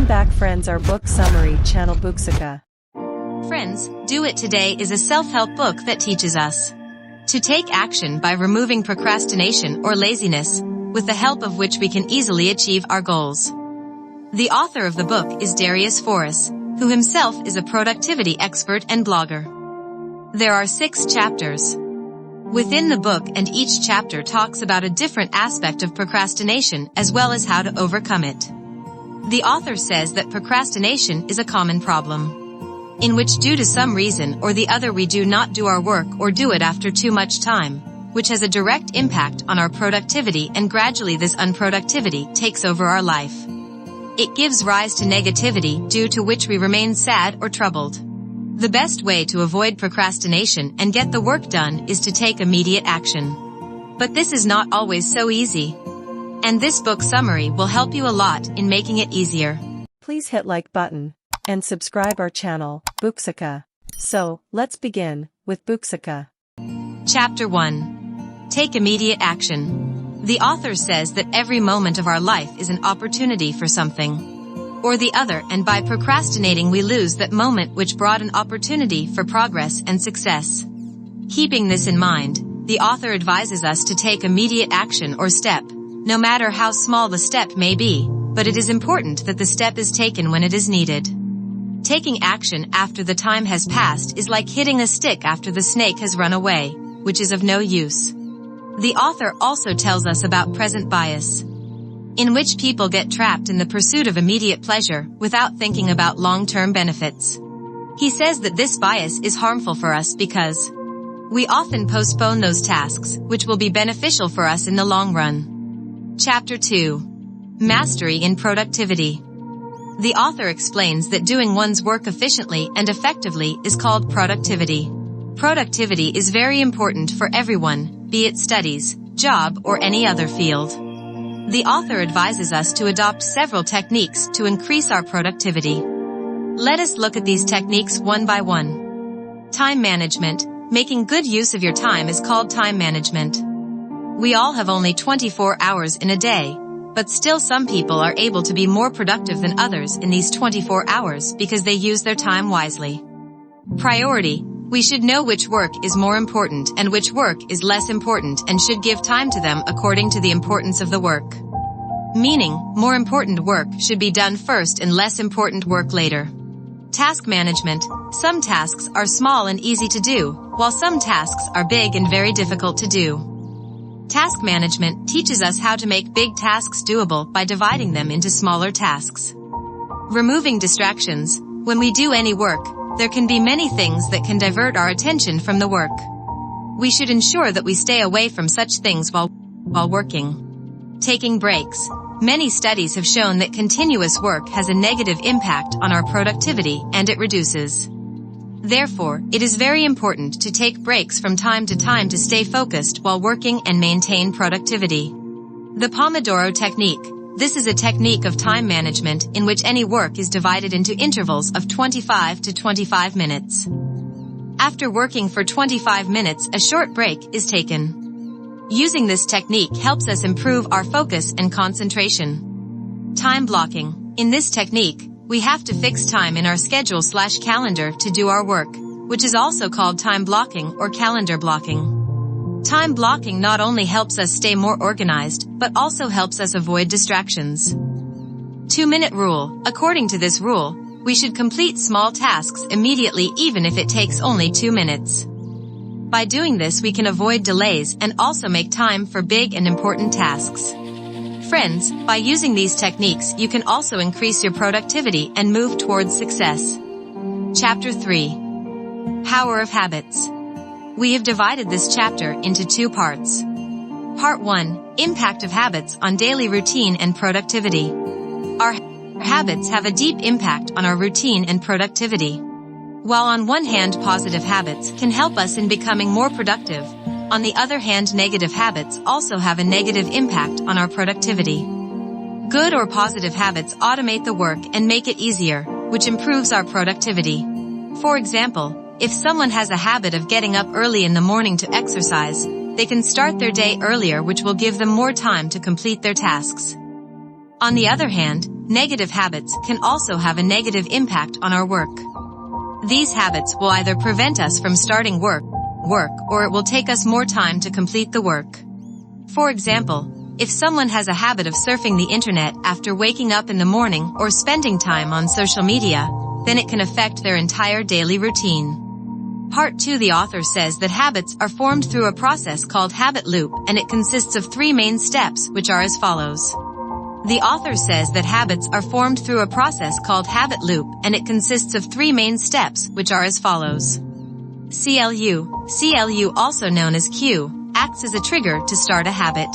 Welcome back, friends, our book summary channel Booksica. Friends, Do It Today is a self-help book that teaches us to take action by removing procrastination or laziness, with the help of which we can easily achieve our goals. The author of the book is Darius Forrest, who himself is a productivity expert and blogger. There are 6 chapters within the book, and each chapter talks about a different aspect of procrastination as well as how to overcome it. The author says that procrastination is a common problem, in which due to some reason or the other we do not do our work or do it after too much time, which has a direct impact on our productivity, and gradually this unproductivity takes over our life. It gives rise to negativity, due to which we remain sad or troubled. The best way to avoid procrastination and get the work done is to take immediate action. But this is not always so easy. And this book summary will help you a lot in making it easier. Please hit like button and subscribe our channel, Booksica. So, let's begin with Booksica. Chapter 1. Take immediate action. The author says that every moment of our life is an opportunity for something or the other, and by procrastinating we lose that moment which brought an opportunity for progress and success. Keeping this in mind, the author advises us to take immediate action or step, no matter how small the step may be, but it is important that the step is taken when it is needed. Taking action after the time has passed is like hitting a stick after the snake has run away, which is of no use. The author also tells us about present bias, in which people get trapped in the pursuit of immediate pleasure without thinking about long-term benefits. He says that this bias is harmful for us because we often postpone those tasks which will be beneficial for us in the long run. Chapter 2. Mastery in productivity. The author explains that doing one's work efficiently and effectively is called productivity. Productivity is very important for everyone, be it studies, job, or any other field. The author advises us to adopt several techniques to increase our productivity. Let us look at these techniques one by one. Time management. Making good use of your time is called time management. We all have only 24 hours in a day, but still some people are able to be more productive than others in these 24 hours because they use their time wisely. Priority. We should know which work is more important and which work is less important, and should give time to them according to the importance of the work. Meaning, more important work should be done first and less important work later. Task management. Some tasks are small and easy to do, while some tasks are big and very difficult to do. Task management teaches us how to make big tasks doable by dividing them into smaller tasks. Removing distractions. When we do any work, there can be many things that can divert our attention from the work. We should ensure that we stay away from such things while working. Taking breaks. Many studies have shown that continuous work has a negative impact on our productivity, and it reduces. Therefore, it is very important to take breaks from time to time to stay focused while working and maintain productivity. The Pomodoro technique. This is a technique of time management in which any work is divided into intervals of 25 to 25 minutes. After working for 25 minutes, a short break is taken. Using this technique helps us improve our focus and concentration. Time blocking. In this technique, we have to fix time in our schedule/calendar to do our work, which is also called time blocking or calendar blocking. Time blocking not only helps us stay more organized, but also helps us avoid distractions. 2-minute rule. According to this rule, we should complete small tasks immediately even if it takes only 2 minutes. By doing this we can avoid delays and also make time for big and important tasks. Friends, by using these techniques you can also increase your productivity and move towards success. Chapter 3. Power of habits. We have divided this chapter into 2 parts. Part 1. Impact of habits on daily routine and productivity. Our habits have a deep impact on our routine and productivity. While on one hand positive habits can help us in becoming more productive, on the other hand negative habits also have a negative impact on our productivity. Good or positive habits automate the work and make it easier, which improves our productivity. For example, if someone has a habit of getting up early in the morning to exercise, they can start their day earlier, which will give them more time to complete their tasks. On the other hand, negative habits can also have a negative impact on our work. These habits will either prevent us from starting work, or it will take us more time to complete the work. For example, if someone has a habit of surfing the internet after waking up in the morning or spending time on social media, then it can affect their entire daily routine. Part 2. The author says that habits are formed through a process called habit loop, and it consists of 3 main steps, which are as follows. The author says that habits are formed through a process called habit loop, and it consists of 3 main steps, which are as follows. CLU, also known as Q, acts as a trigger to start a habit.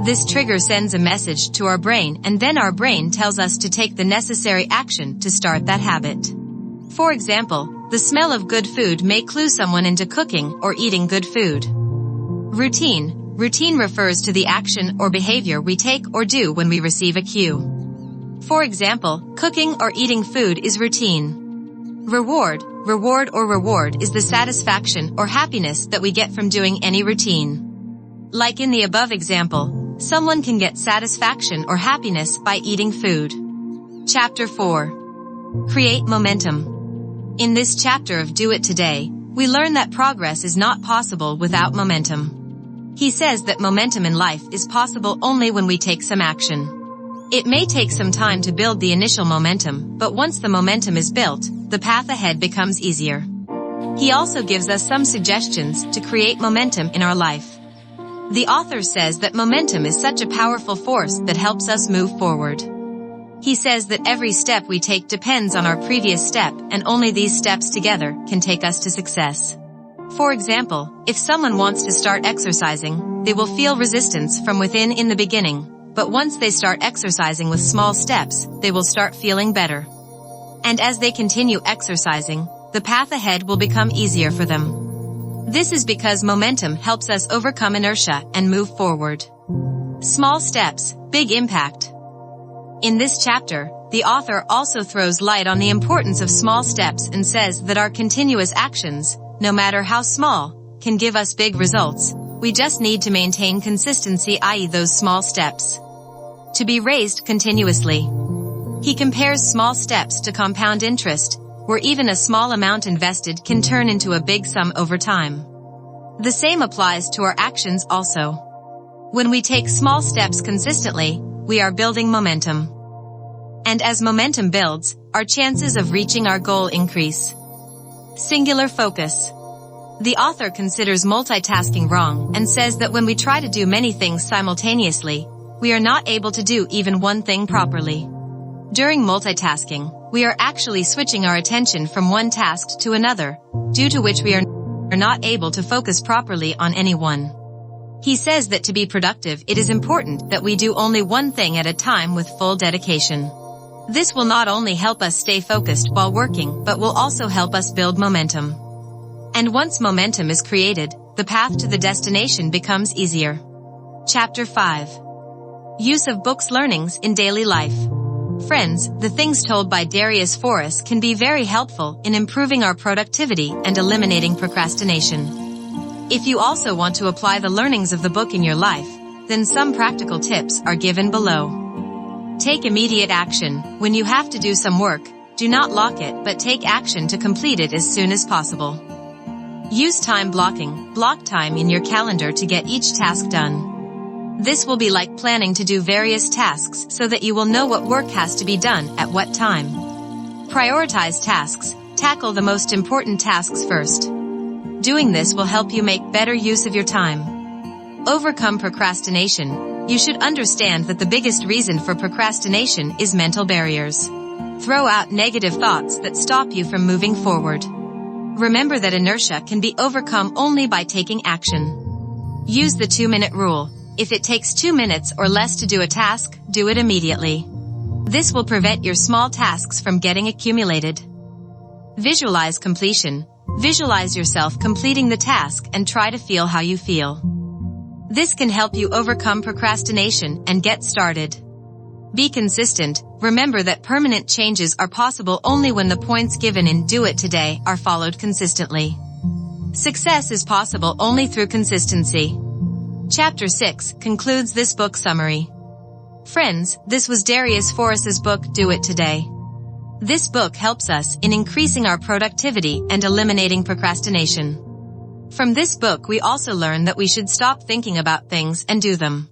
This trigger sends a message to our brain, and then our brain tells us to take the necessary action to start that habit. For example, the smell of good food may clue someone into cooking or eating good food. Routine refers to the action or behavior we take or do when we receive a cue. For example, cooking or eating food is routine. Reward is the satisfaction or happiness that we get from doing any routine. Like in the above example, someone can get satisfaction or happiness by eating food. Chapter 4. Create momentum. In this chapter of Do It Today, we learn that progress is not possible without momentum. He says that momentum in life is possible only when we take some action. It may take some time to build the initial momentum, but once the momentum is built, the path ahead becomes easier. He also gives us some suggestions to create momentum in our life. The author says that momentum is such a powerful force that helps us move forward. He says that every step we take depends on our previous step, and only these steps together can take us to success. For example, if someone wants to start exercising, they will feel resistance from within in the beginning, but once they start exercising with small steps, they will start feeling better. And as they continue exercising, the path ahead will become easier for them. This is because momentum helps us overcome inertia and move forward. Small steps, big impact. In this chapter, the author also throws light on the importance of small steps and says that our continuous actions, no matter how small, can give us big results. We just need to maintain consistency, i.e. those small steps. To be raised continuously. He compares small steps to compound interest, where even a small amount invested can turn into a big sum over time. The same applies to our actions also. When we take small steps consistently, we are building momentum. And as momentum builds, our chances of reaching our goal increase. Singular focus. The author considers multitasking wrong and says that when we try to do many things simultaneously, we are not able to do even one thing properly. During multitasking, we are actually switching our attention from one task to another, due to which we are not able to focus properly on any one. He says that to be productive, it is important that we do only one thing at a time with full dedication. This will not only help us stay focused while working, but will also help us build momentum. And once momentum is created, the path to the destination becomes easier. Chapter 5. Use of books learnings in daily life. Friends, the things told by Darius Forrest can be very helpful in improving our productivity and eliminating procrastination. If you also want to apply the learnings of the book in your life, then some practical tips are given below. Take immediate action. When you have to do some work, do not lock it, but take action to complete it as soon as possible. Use time blocking. Block time in your calendar to get each task done. This will be like planning to do various tasks so that you will know what work has to be done at what time. Prioritize tasks. Tackle the most important tasks first. Doing this will help you make better use of your time. Overcome procrastination. You should understand that the biggest reason for procrastination is mental barriers. Throw out negative thoughts that stop you from moving forward. Remember that inertia can be overcome only by taking action. Use the 2-minute rule. If it takes 2 minutes or less to do a task, do it immediately. This will prevent your small tasks from getting accumulated. Visualize completion. Visualize yourself completing the task and try to feel how you feel. This can help you overcome procrastination and get started. Be consistent. Remember that permanent changes are possible only when the points given in Do It Today are followed consistently. Success is possible only through consistency. Chapter 6 concludes this book summary. Friends, this was Darius Forrest's book, Do It Today. This book helps us in increasing our productivity and eliminating procrastination. From this book we also learn that we should stop thinking about things and do them.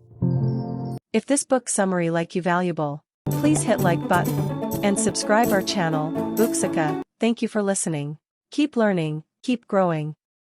If this book summary like you valuable, please hit like button and subscribe our channel, Booksica. Thank you for listening. Keep learning, keep growing.